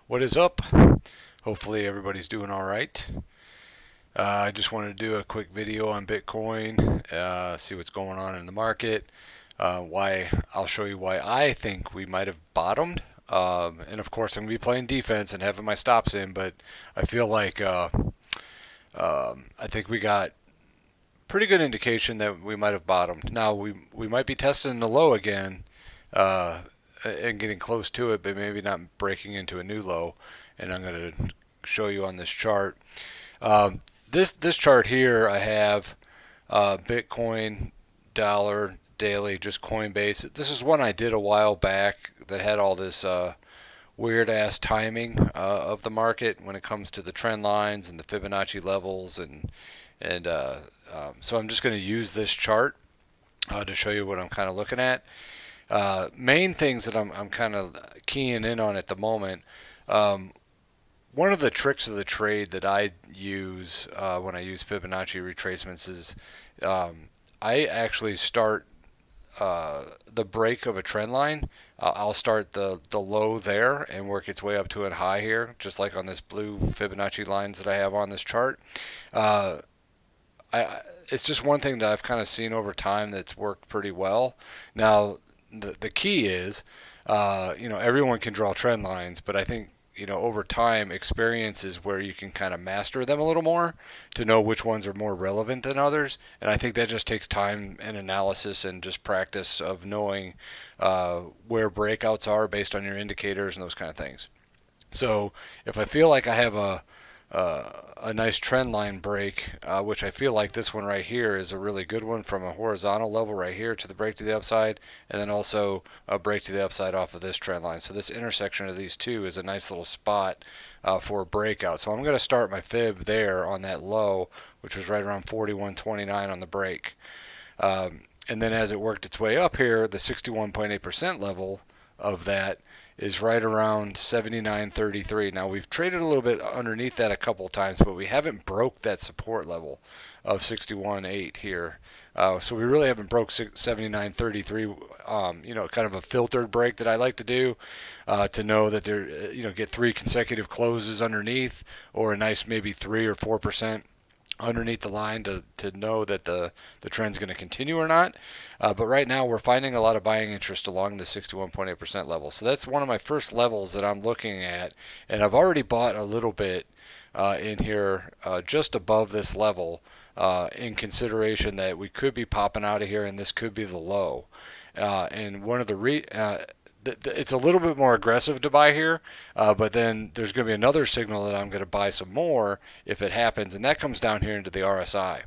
What is up? Hopefully everybody's doing all right. I just wanted to do a quick video on Bitcoin, see what's going on in the market. Why I'll show you why I think we might have bottomed. And of course, I'm gonna be playing defense and having my stops in, but I feel like I think we got pretty good indication that we might have bottomed. Now we might be testing the low again. And getting close to it, but maybe not breaking into a new low. And I'm going to show you on this chart. This chart here, I have Bitcoin, dollar, daily, just Coinbase. This is one I did a while back that had all this weird ass timing of the market when it comes to the trend lines and the Fibonacci levels, and so I'm just going to use this chart to show you what I'm kind of looking at. Main things that I'm kind of keying in on at the moment. One of the tricks of the trade that I use when I use Fibonacci retracements is I actually start the break of a trend line. I'll start the low there and work its way up to a high here, just like on this blue Fibonacci lines that I have on this chart. It's just one thing that I've kind of seen over time that's worked pretty well. Now, the key is, everyone can draw trend lines, but I think, over time, experience is where you can kind of master them a little more to know which ones are more relevant than others. And I think that just takes time and analysis and just practice of knowing where breakouts are based on your indicators and those kind of things. So if I feel like I have a nice trend line break, which I feel like this one right here is a really good one from a horizontal level right here to the break to the upside, and then also a break to the upside off of this trend line. So this intersection of these two is a nice little spot for a breakout. So I'm going to start my fib there on that low, which was right around 41.29 on the break. And then as it worked its way up here, the 61.8% level of that is right around 79.33. Now we've traded a little bit underneath that a couple of times, but we haven't broke that support level of 61.8 here. So we really haven't broke 79.33. Kind of a filtered break that I like to do to know that there, get 3 consecutive closes underneath, or a nice maybe 3 or 4% underneath the line to know that the trend's going to continue or not. But right now we're finding a lot of buying interest along the 61.8% level. So that's one of my first levels that I'm looking at. And I've already bought a little bit in here just above this level in consideration that we could be popping out of here and this could be the low. And one of the it's a little bit more aggressive to buy here, but then there's going to be another signal that I'm going to buy some more if it happens, and that comes down here into the RSI.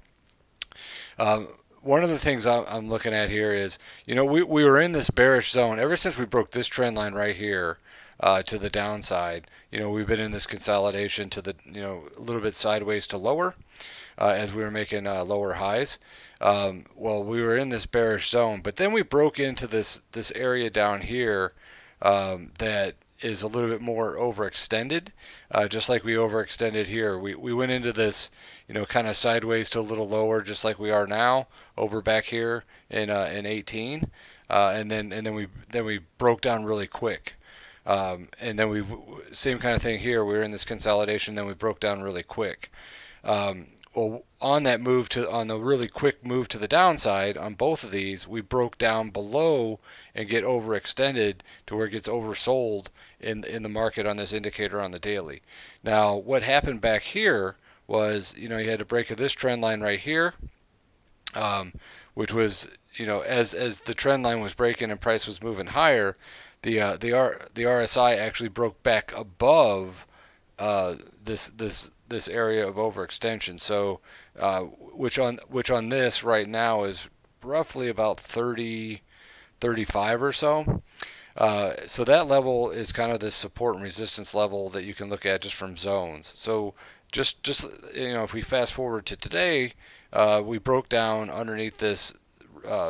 One of the things I'm looking at here is, we were in this bearish zone ever since we broke this trend line right here to the downside. We've been in this consolidation to the, a little bit sideways to lower as we were making lower highs. Well, we were in this bearish zone, but then we broke into this area down here that is a little bit more overextended, just like we overextended here. We went into this, kind of sideways to a little lower, just like we are now over back here in 18, and then we broke down really quick. And then same kind of thing here. We were in this consolidation, then we broke down really quick. Well, on that on the really quick move to the downside on both of these, we broke down below and get overextended to where it gets oversold in the market on this indicator on the daily. Now, what happened back here was, you had a break of this trend line right here, which was, as the trend line was breaking and price was moving higher, the RSI actually broke back above this area of overextension. So, which on this right now is roughly about 30, 35 or so. So that level is kind of this support and resistance level that you can look at just from zones. So just if we fast forward to today, we broke down underneath this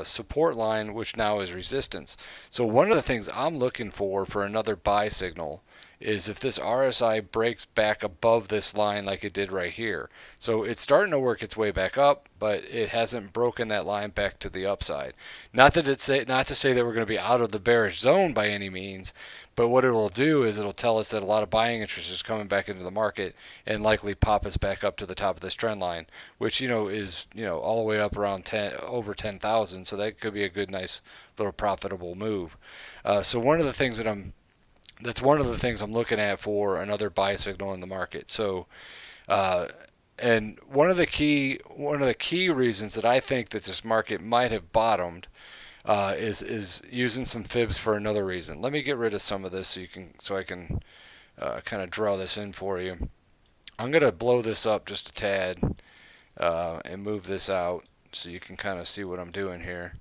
support line, which now is resistance. So one of the things I'm looking for another buy signal is if this RSI breaks back above this line like it did right here. So it's starting to work its way back up, but it hasn't broken that line back to the upside. Not to say that we're going to be out of the bearish zone by any means, but what it will do is it'll tell us that a lot of buying interest is coming back into the market and likely pop us back up to the top of this trend line, which is all the way up around over 10,000. So that could be a good, nice little profitable move. So one of the things that's one of the things I'm looking at for another buy signal in the market. So, and one of the key reasons that I think that this market might have bottomed is using some fibs for another reason. Let me get rid of some of this so I can kind of draw this in for you. I'm gonna blow this up just a tad and move this out so you can kind of see what I'm doing here.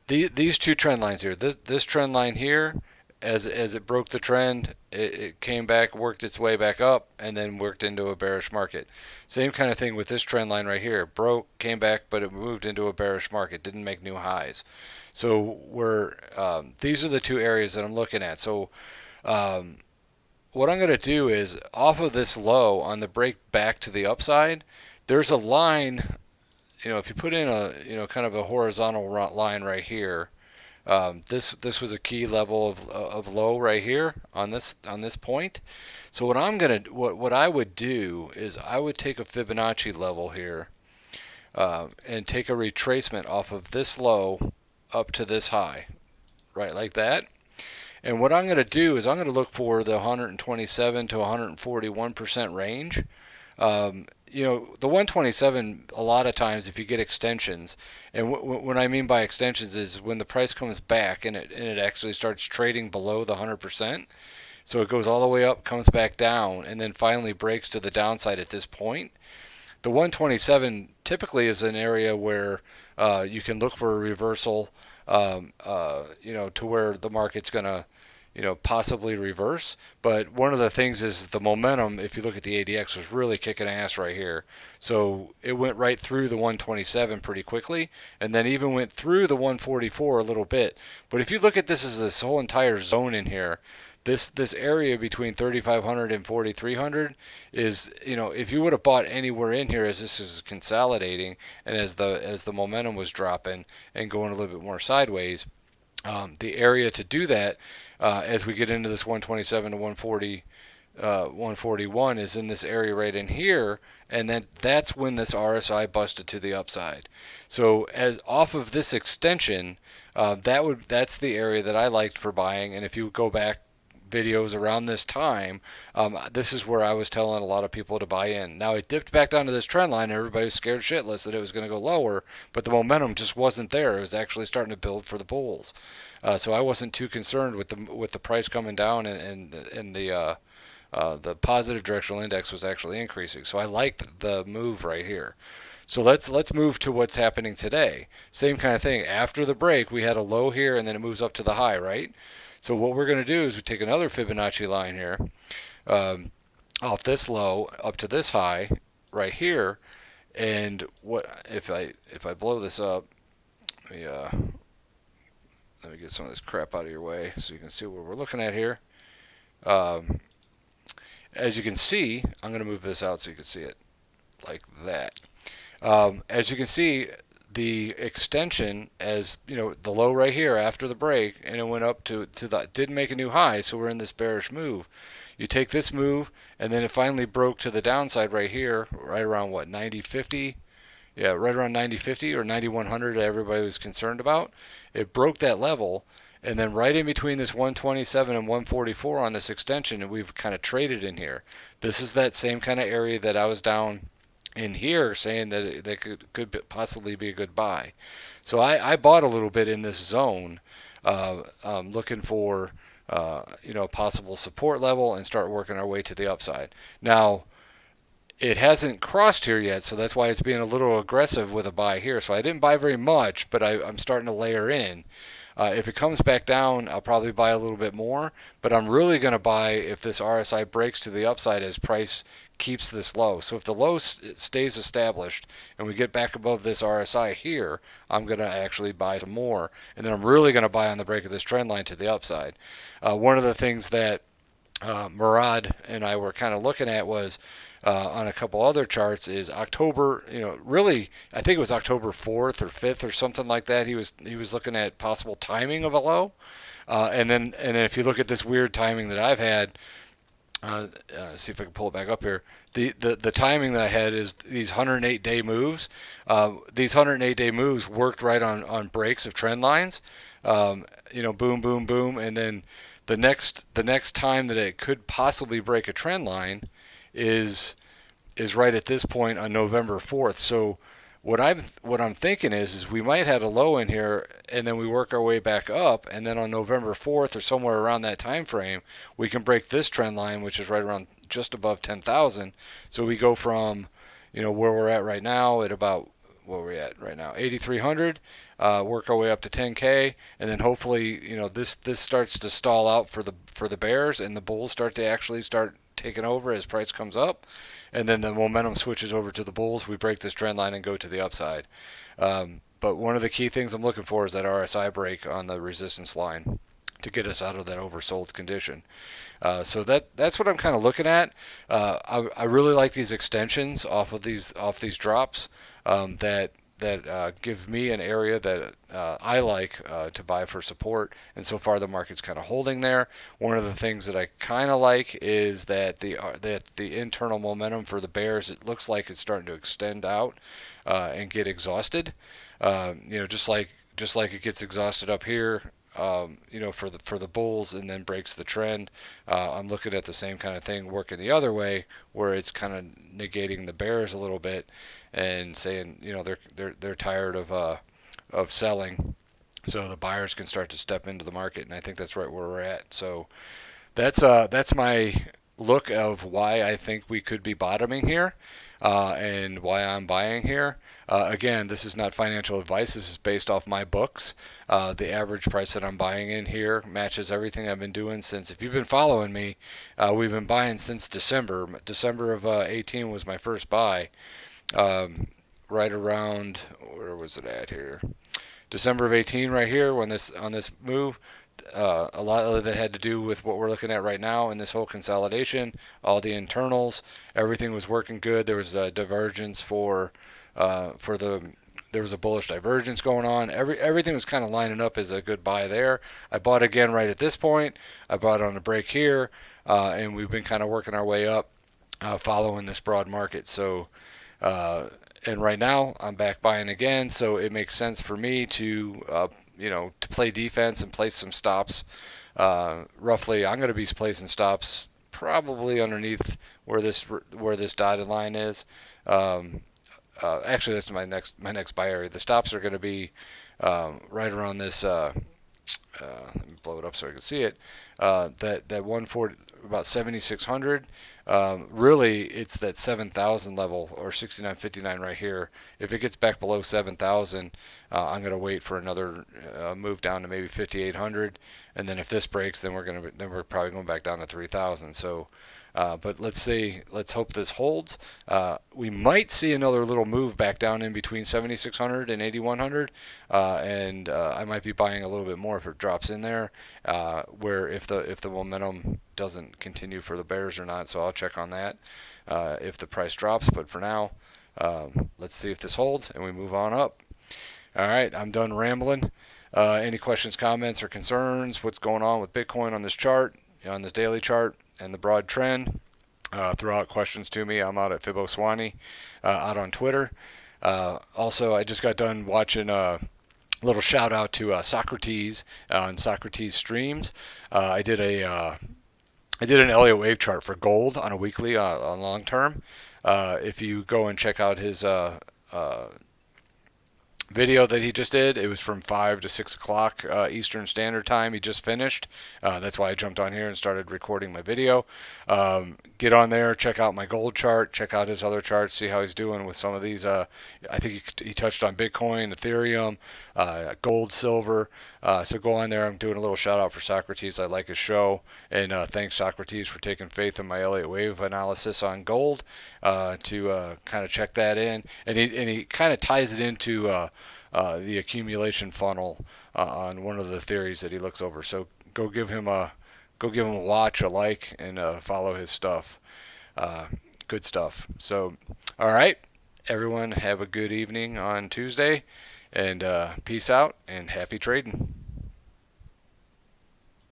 These two trend lines here, this trend line here, as it broke the trend, it came back, worked its way back up, and then worked into a bearish market. Same kind of thing with this trend line right here. It broke, came back, but it moved into a bearish market, didn't make new highs. So these are the two areas that I'm looking at. So what I'm going to do is, off of this low on the break back to the upside, there's a line. If you put in a kind of a horizontal line right here, this was a key level of low right here on this point. So what I would do is I would take a Fibonacci level here and take a retracement off of this low up to this high, right like that. And what I'm going to do is I'm going to look for the 127 to 141% range. The 127, a lot of times if you get extensions, and what I mean by extensions is when the price comes back and it actually starts trading below the 100%, so it goes all the way up, comes back down, and then finally breaks to the downside at this point. The 127 typically is an area where you can look for a reversal, to where the market's going to possibly reverse. But one of the things is the momentum, if you look at the ADX, was really kicking ass right here. So it went right through the 127 pretty quickly, and then even went through the 144 a little bit. But if you look at this as this whole entire zone in here, this area between 3,500 and 4,300 is, if you would have bought anywhere in here as this is consolidating and as the momentum was dropping and going a little bit more sideways, the area to do that as we get into this 127 to 140, 141 is in this area right in here, and then that's when this RSI busted to the upside. So as off of this extension, that's the area that I liked for buying. And if you go back videos around this time, this is where I was telling a lot of people to buy in. Now it dipped back down to this trend line and everybody was scared shitless that it was going to go lower, but the momentum just wasn't there. It was actually starting to build for the bulls. So I wasn't too concerned with the price coming down, and the positive directional index was actually increasing. So I liked the move right here. So let's move to what's happening today. Same kind of thing. After the break, we had a low here, and then it moves up to the high, right? So what we're going to do is we take another Fibonacci line here, off this low up to this high right here, and what if I blow this up? Let me get some of this crap out of your way so you can see what we're looking at here. As you can see, I'm going to move this out so you can see it like that. As you can see, the extension, as the low right here after the break, and it went up to the, didn't make a new high, so we're in this bearish move. You take this move, and then it finally broke to the downside right here, right around what, 90.50? Yeah, right around 90.50 or 9100 that everybody was concerned about. It broke that level, and then right in between this 127 and 144 on this extension, and we've kind of traded in here. This is that same kind of area that I was down in here saying that that could possibly be a good buy. So I bought a little bit in this zone, looking for a possible support level and start working our way to the upside. Now it hasn't crossed here yet, so that's why it's being a little aggressive with a buy here. So I didn't buy very much, but I'm starting to layer in. If it comes back down, I'll probably buy a little bit more, but I'm really going to buy if this RSI breaks to the upside as price keeps this low. So if the low stays established and we get back above this RSI here, I'm going to actually buy some more, and then I'm really going to buy on the break of this trend line to the upside. One of the things that Murad and I were kind of looking at was on a couple other charts is October. Really, I think it was October 4th or 5th or something like that. He was looking at possible timing of a low, and then if you look at this weird timing that I've had, see if I can pull it back up here. The timing that I had is these 108-day moves. These 108-day moves worked right on breaks of trend lines. Boom, boom, boom, and then the next time that it could possibly break a trend line is right at this point on November 4th. So what I'm thinking is we might have a low in here, and then we work our way back up, and then on November 4th or somewhere around that time frame, we can break this trend line, which is right around just above 10,000. So we go from where we're at right now at about where we're at right now, 8,300. Work our way up to 10K, and then hopefully this starts to stall out for the bears, and the bulls start taking over as price comes up, and then the momentum switches over to the bulls. We break this trend line and go to the upside. But one of the key things I'm looking for is that RSI break on the resistance line to get us out of that oversold condition. So that's what I'm kind of looking at. I really like these extensions off these drops that give me an area that I like to buy for support, and so far the market's kind of holding there. One of the things that I kind of like is that the internal momentum for the bears, it looks like it's starting to extend out and get exhausted. Just like it gets exhausted up here. For the bulls, and then breaks the trend. I'm looking at the same kind of thing working the other way, where it's kind of negating the bears a little bit and saying they're tired of selling, so the buyers can start to step into the market, and I think that's right where we're at. So that's my look of why I think we could be bottoming here, and why I'm buying here. Again, this is not financial advice. This is based off my books. The average price that I'm buying in here matches everything I've been doing since. If you've been following me, we've been buying since December. December of 18 was my first buy. Right around, where was it at here? December of 18 right here on this move. A lot of it had to do with what we're looking at right now in this whole consolidation. All the internals, everything was working good. There was a divergence there was a bullish divergence going on. Everything was kind of lining up as a good buy there. I bought again right at this point. I bought on a break here, and we've been kind of working our way up, following this broad market. So, and right now I'm back buying again. So it makes sense for me to play defense and place some stops. Roughly, I'm going to be placing stops probably underneath where this dotted line is. Actually, that's my next buy area. The stops are going to be right around this. Let me blow it up so I can see it. That 140, about 7,600. Really, it's that 7,000 level, or 6,959 right here. If it gets back below 7,000, I'm going to wait for another move down to maybe 5,800, and then if this breaks, then we're probably going back down to 3,000. So. But let's hope this holds. We might see another little move back down in between 7,600 and 8,100, and I might be buying a little bit more if it drops in there, where if the momentum doesn't continue for the bears or not. So I'll check on that if the price drops. But for now, let's see if this holds and we move on up. All right, I'm done rambling. Any questions, comments, or concerns? What's going on with Bitcoin on this chart, on this daily chart, and the broad trend? Throw out questions to me. I'm out at FiboSwanny, out on Twitter. Also, I just got done watching a little shout out to Socrates on Socrates Streams. I did an Elliott wave chart for gold on a weekly, on long term. If you go and check out his video that he just did, it was from 5 to 6 o'clock Eastern Standard Time. He just finished. That's why I jumped on here and started recording my video. Get on there, check out my gold chart, check out his other charts, see how he's doing with some of these. I think he touched on Bitcoin, Ethereum, gold, silver. So go on there. I'm doing a little shout out for Socrates. I like his show, and thanks Socrates for taking faith in my Elliott wave analysis on gold to kind of check that in, and he kind of ties it into the accumulation funnel on one of the theories that he looks over. So go give him a watch, a like, and follow his stuff. Good stuff. So, all right, everyone, have a good evening on Tuesday, and peace out and happy trading.